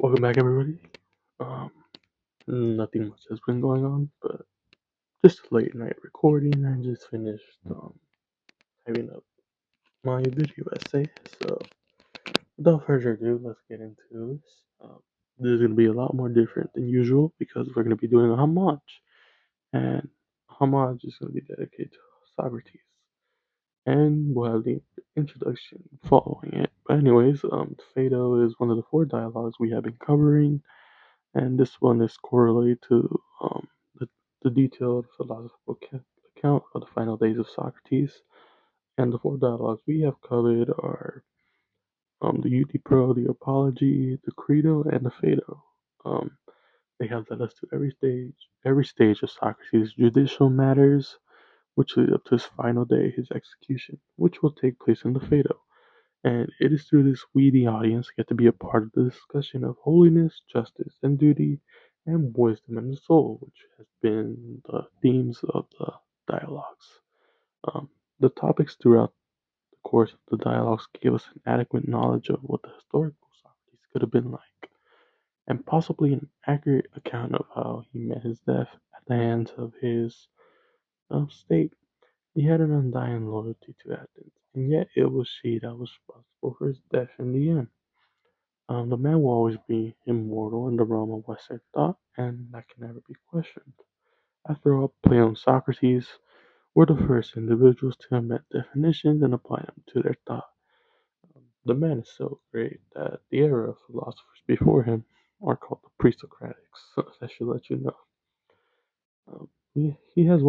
Welcome back, everybody. Um, Nothing much has been going on, but just a late night recording. I just finished typing up my video essay. So, without further ado, let's get into this. This is going to be a lot more different than usual because we're going to be doing a homage, and homage is going to be dedicated to Socrates, and we'll have the introduction following it. But anyways, Phaedo is one of the four dialogues we have been covering. And this one is correlated to the detailed philosophical account of the final days of Socrates. And the four dialogues we have covered are the Euthypro, the Apology, the Credo, and the Phaedo. Um, they have led us to every stage of Socrates' judicial matters, which lead up to his final day, his execution, which will take place in the Phaedo. And it is through this we, the audience, get to be a part of the discussion of holiness, justice, and duty, and wisdom and the soul, which has been the themes of the dialogues. Um, the topics throughout the course of the dialogues give us an adequate knowledge of what the historical Socrates could have been like, and possibly an accurate account of how he met his death at the hands of his state. He had an undying loyalty to Athens, and yet it was she that was responsible for his death in the end. The man will always be immortal in the realm of Western thought, and that can never be questioned. After all, Plato and Socrates were the first individuals to invent definitions and apply them to their thought. The man is so great that the era of philosophers before him are called the pre-Socratics. So that should let you know. He has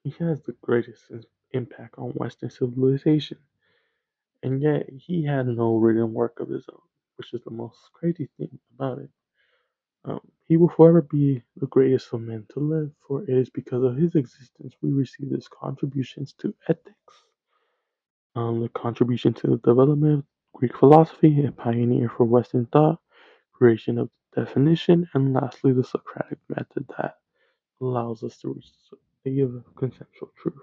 he has the greatest impact on Western civilization, and yet he had no written work of his own, which is the most crazy thing about it. He will forever be the greatest of men to live, for it is because of his existence we receive his contributions to ethics, the contribution to the development of Greek philosophy, a pioneer for Western thought, creation of definition, and lastly the Socratic method that allows us to reach the state of consensual truth.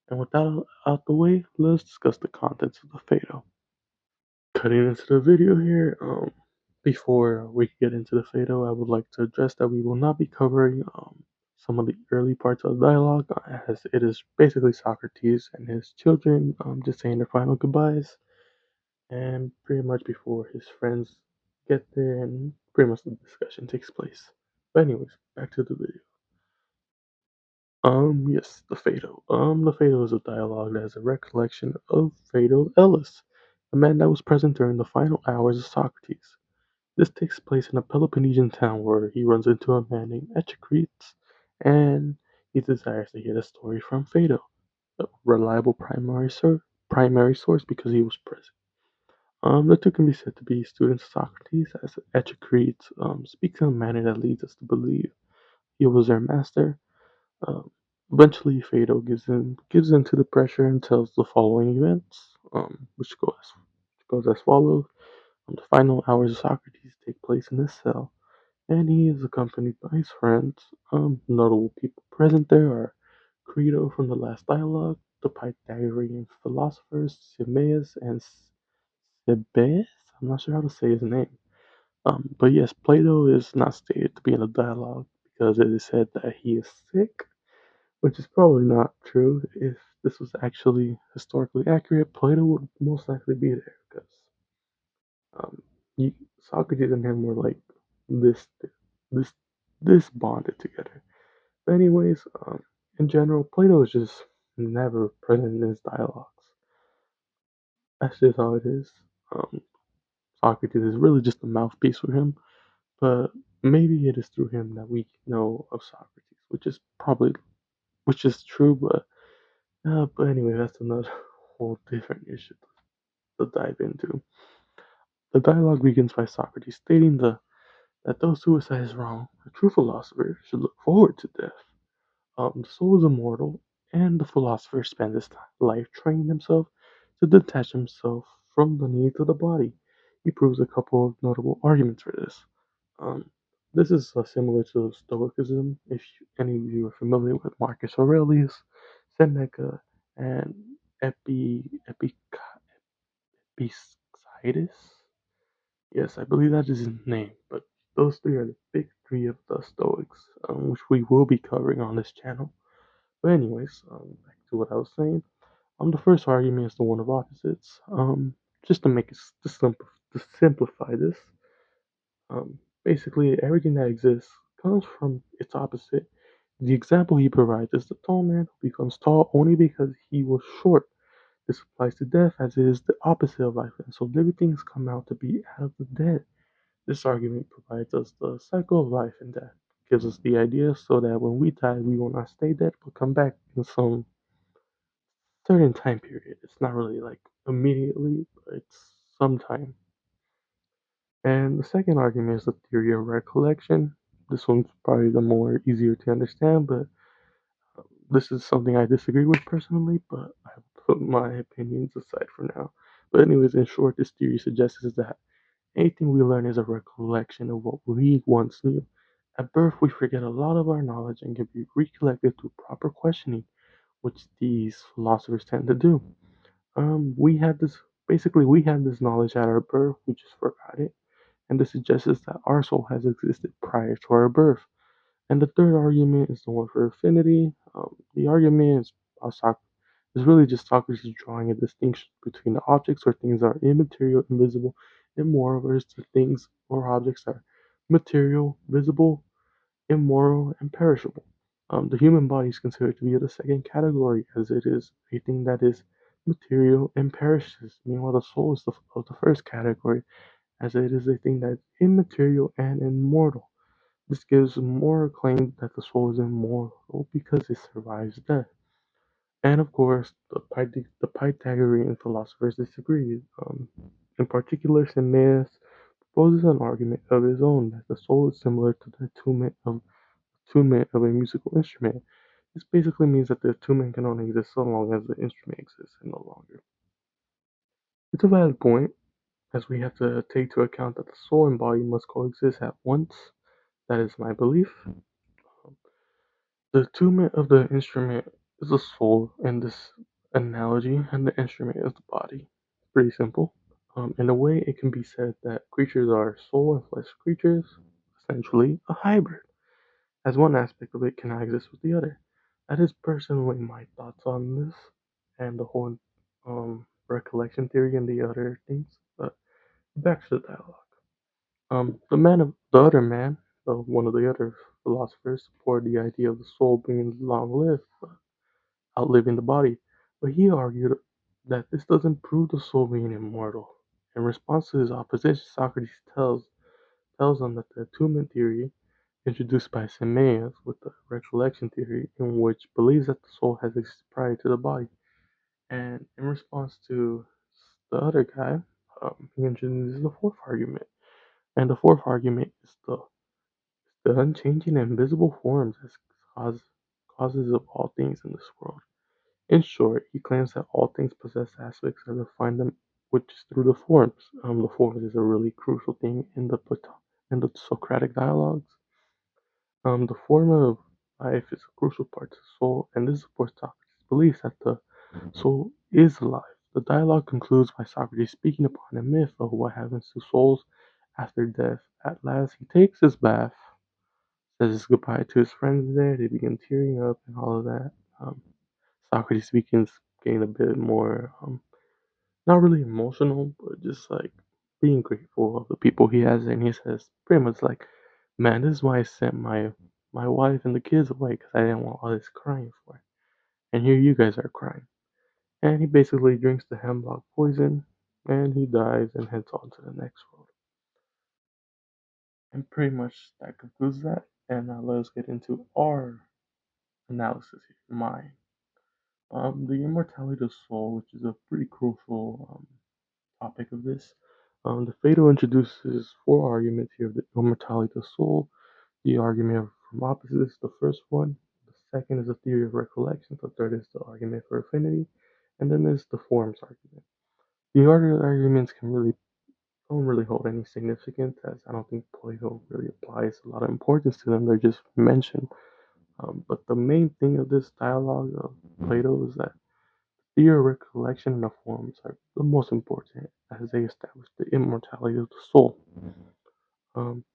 And with that out the way, let's discuss the contents of the Phaedo. Cutting into the video here, before we get into the Phaedo, I would like to address that we will not be covering some of the early parts of the dialogue, as it is basically Socrates and his children just saying their final goodbyes, and pretty much before his friends get there, and pretty much the discussion takes place. But anyways, back to the video. Yes, the Phaedo. The Phaedo is a dialogue that is a recollection of Phaedo Ellis, a man that was present during the final hours of Socrates. This takes place in a Peloponnesian town where he runs into a man named Echecrates, and he desires to hear the story from Phaedo, a reliable primary source because he was present. The two can be said to be students of Socrates, as Echecrates speaks in a manner that leads us to believe he was their master. Um, Eventually, Phaedo gives in to the pressure and tells the following events, which goes as follows. The final hours of Socrates take place in his cell, and he is accompanied by his friends. Notable people present there are Credo from the last dialogue, the Pythagorean philosophers Timaeus and Cebes. I'm not sure how to say his name. But yes, Plato is not stated to be in the dialogue because it is said that he is sick, which is probably not true. If this was actually historically accurate, Plato would most likely be there because um, Socrates and him were like this, this, this bonded together. But anyways, in general, Plato is just never present in his dialogues. That's just how it is. Um, Socrates is really just a mouthpiece for him, but maybe it is through him that we know of Socrates, which is true, but anyway, that's another whole different issue to dive into. The dialogue begins by Socrates stating that though suicide is wrong, a true philosopher should look forward to death. The soul is immortal, and the philosopher spends his life training himself to detach himself from the needs of the body. He proves a couple of notable arguments for this. Um, this is similar to Stoicism. If any of you are familiar with Marcus Aurelius, Seneca, and Epictetus, Yes, I believe that is his name, but those three are the big three of the Stoics, which we will be covering on this channel. But anyways, back to what I was saying. The first argument is the one of opposites. Just to make it to simplify this, basically everything that exists comes from its opposite. The example he provides is the tall man who becomes tall only because he was short. This applies to death as it is the opposite of life, and so living things come out to be out of the dead. This argument provides us the cycle of life and death, gives us the idea so that when we die, we will not stay dead but come back in some certain time period. It's not really like immediately, but it's sometime. And the second argument is the theory of recollection. This one's probably the more easier to understand, but this is something I disagree with personally, but I put my opinions aside for now. But anyways, in short, this theory suggests is that anything we learn is a recollection of what we once knew. At birth, we forget a lot of our knowledge and can be recollected through proper questioning, which these philosophers tend to do. We had this basically we had this knowledge at our birth, we just forgot it, and this suggests that our soul has existed prior to our birth. And the third argument is the one for affinity. The argument is is really just Socrates drawing a distinction between the objects or things that are immaterial, invisible, and moral versus the things or objects that are material, visible, immoral, and perishable. The human body is considered to be the second category, as it is a thing that is material and perishes. Meanwhile, the soul is of the first category, as it is a thing that is immaterial and immortal. This gives more claim that the soul is immortal because it survives death. And of course, the Pythagorean philosophers disagree. In particular, Timaeus proposes an argument of his own that the soul is similar to the attunement of a musical instrument. This basically means that the attunement can only exist so long as the instrument exists and no longer. It's a valid point, as we have to take into account that the soul and body must coexist at once. That is my belief. The attunement of the instrument is the soul in this analogy, and the instrument is the body. Pretty simple. In a way, it can be said that creatures are soul and flesh creatures, essentially a hybrid, as one aspect of it cannot exist with the other. That is personally my thoughts on this and the whole recollection theory and the other things. But back to the dialogue. The other man, one of the other philosophers, supported the idea of the soul being long-lived, outliving the body, but he argued that this doesn't prove the soul being immortal. In response to his opposition, Socrates tells them that the attunement theory, introduced by Timaeus with the recollection theory, in which believes that the soul has existed prior to the body, and in response to the other guy, he introduces the fourth argument, and the fourth argument is the unchanging and invisible forms as cause, causes of all things in this world. In short, he claims that all things possess aspects that define them, which is through the forms. The forms is a really crucial thing in the Socratic dialogues. The form of life is a crucial part to the soul, and this supports Socrates' belief that the soul is alive. The dialogue concludes by Socrates speaking upon a myth of what happens to souls after death. At last, he takes his bath, says his goodbye to his friends there. They begin tearing up and all of that. Um, Socrates begins getting a bit more, not really emotional, but just like being grateful of the people he has. And he says pretty much like, "Man, this is why I sent my wife and the kids away because I didn't want all this crying for. And here you guys are crying." And he basically drinks the hemlock poison, and he dies and heads on to the next world. And pretty much that concludes that. And now let us get into our analysis here, mine. The immortality of the soul, which is a pretty crucial topic of this. The Phaedo introduces four arguments here of the immortality of the soul. The argument from opposites, the first one. The second is the theory of recollection. The third is the argument for affinity. And then there's the forms argument. The other arguments don't really hold any significance, as I don't think Plato really applies a lot of importance to them. They're just mentioned. But the main thing of this dialogue of Plato is that Your recollection and the forms are the most important as they establish the immortality of the soul. Um,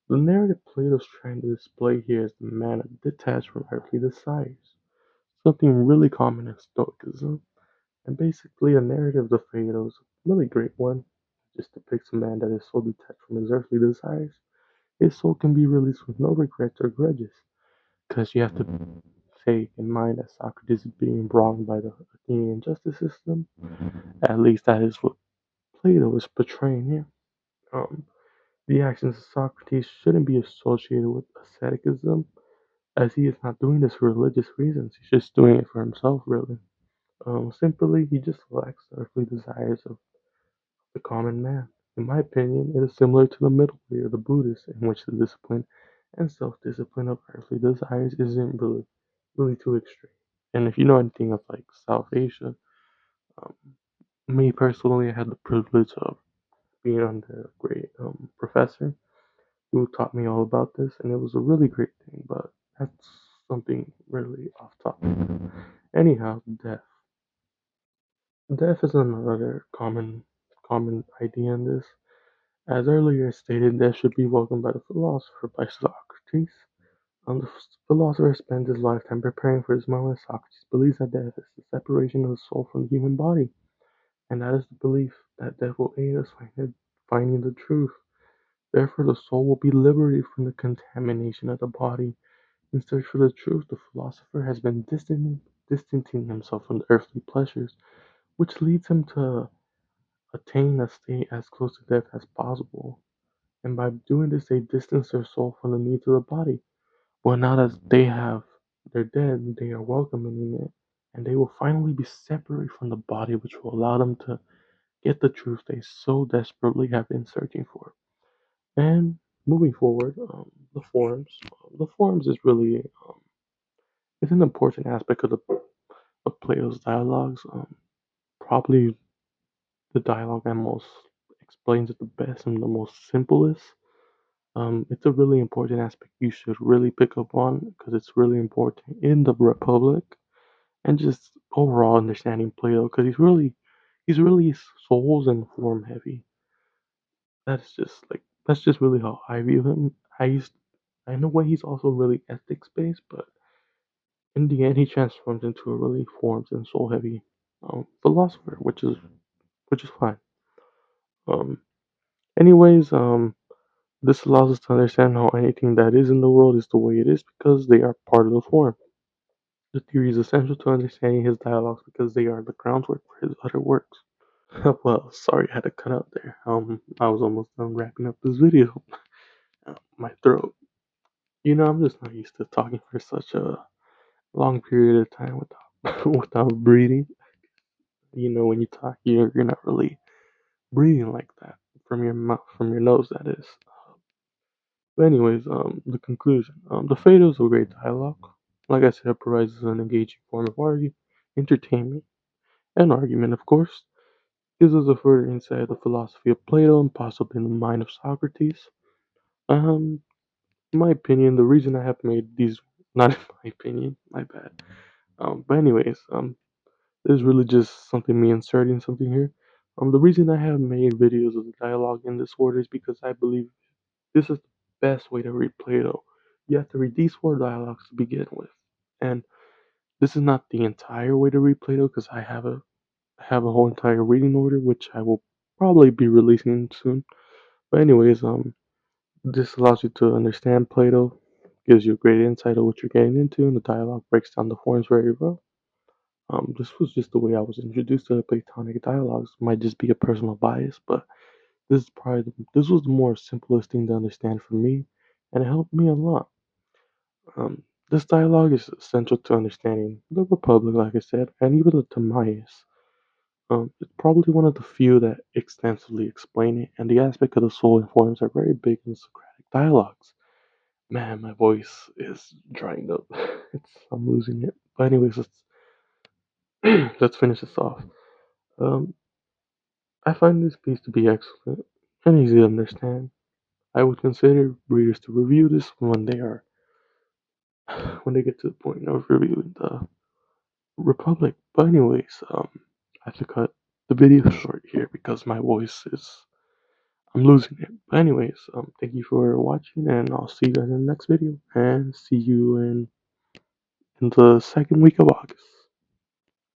the narrative Plato's trying to display here is the man detached from earthly desires, something really common in Stoicism. And basically, a narrative of the Phaedo is a really great one. It just depicts a man that is so detached from his earthly desires, his soul can be released with no regrets or grudges. Because you have to take in mind that Socrates is being wronged by the Athenian justice system. At least that is what Plato is portraying here. Um, the actions of Socrates shouldn't be associated with asceticism, as he is not doing this for religious reasons. He's just doing it for himself, really. Simply, he just lacks the earthly desires of the common man. In my opinion, it is similar to the middle way of the Buddhists, in which the discipline and self-discipline of earthly desires isn't really too extreme. And if you know anything of like South Asia, um, me personally, I had the privilege of being under a great professor who taught me all about this, and it was a really great thing. But that's something really off topic. Anyhow, death. Death is another common idea in this. As earlier stated, death should be welcomed by the philosopher by Socrates. The philosopher spends his lifetime preparing for this moment. Socrates believes that death is the separation of the soul from the human body, and that is the belief that death will aid us finding the truth. Therefore, the soul will be liberated from the contamination of the body. In search for the truth, the philosopher has been distancing himself from the earthly pleasures, which leads him to attain a state as close to death as possible. And by doing this, they distance their soul from the needs of the body. Well, now that they're dead, they are welcoming it, and they will finally be separated from the body, which will allow them to get the truth they so desperately have been searching for. And moving forward, the forms. The forms is really it's an important aspect of Plato's dialogues. Probably the dialogue that most explains it the best and the most simplest. It's a really important aspect you should really pick up on because it's really important in the Republic and just overall understanding Plato because he's really souls and form heavy. That's just really how I view him. In a way he's also really ethics based, but in the end he transforms into a really forms and soul heavy philosopher, which is fine. Um, anyways, this allows us to understand how anything that is in the world is the way it is because they are part of the form. The theory is essential to understanding his dialogues because they are the groundwork for his other works. Well, sorry I had to cut out there. I was almost done wrapping up this video. My throat. I'm just not used to talking for such a long period of time without without breathing. When you talk, you're not really breathing like that from your mouth, from your nose, that is. But anyways, the conclusion. The Phaedo is a great dialogue. Like I said, it provides an engaging form of entertainment, and argument, of course. Gives us a further insight of the philosophy of Plato and possibly the mind of Socrates. Um, in my opinion, the reason I have made these, not in my opinion, my bad. But anyways, this is really just something me inserting something here. The reason I have made videos of the dialogue in this order is because I believe this is the best way to read Plato. You have to read these four dialogues to begin with, and this is not the entire way to read Plato because I have a whole entire reading order which I will probably be releasing soon. But anyways, this allows you to understand Plato, gives you a great insight of what you're getting into, and the dialogue breaks down the forms very well. This was just the way I was introduced to the Platonic dialogues. Might just be a personal bias, but this was the more simplest thing to understand for me, and it helped me a lot. This dialogue is essential to understanding the Republic, like I said, and even the Timaeus. It's probably one of the few that extensively explain it, and the aspect of the soul and forms are very big in Socratic dialogues. Man, my voice is drying up. I'm losing it. But anyways, let's finish this off. Um, I find this piece to be excellent and easy to understand. I would consider readers to review this when they get to the point of reviewing Republic. But anyways, I have to cut the video short here because my voice is I'm losing it. But anyways, thank you for watching, and I'll see you guys in the next video, and see you in the second week of August.